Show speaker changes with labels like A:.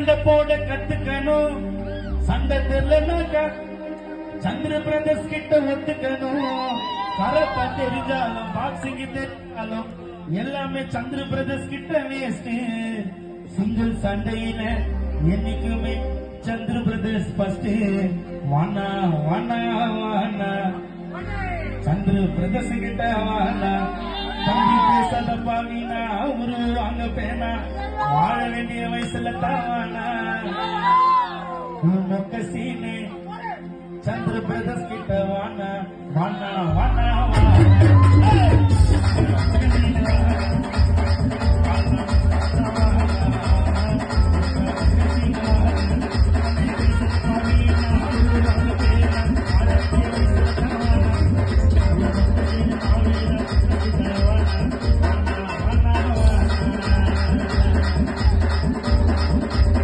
A: சண்டை போட கத்துக்கணும். சண்டை தெரியலனாக்கா சந்திர பிரதர்ஸ் கிட்ட ஒத்துக்கணும். கரப்பா தெரிஞ்சாலும் பாக்ஸிங் தெரிஞ்சாலும் எல்லாமே சந்திர பிரதர்ஸ் கிட்ட வேஸ்ட். சிங்கிள் சண்டையில என்னைக்குமே சந்திர பிரதர்ஸ் ஃபர்ஸ்ட். வானா வானா வானா சந்திர பிரதர்ஸ் கிட்ட வானா. தம்பி பேசாத பாவினா அவரு அங்க பேனா. வாழ வேண்டிய வயசுல தாவானா மொக்க சீனு. சந்திர பிரதர்ஸ் கிட்ட வானா வானா வானா வானா.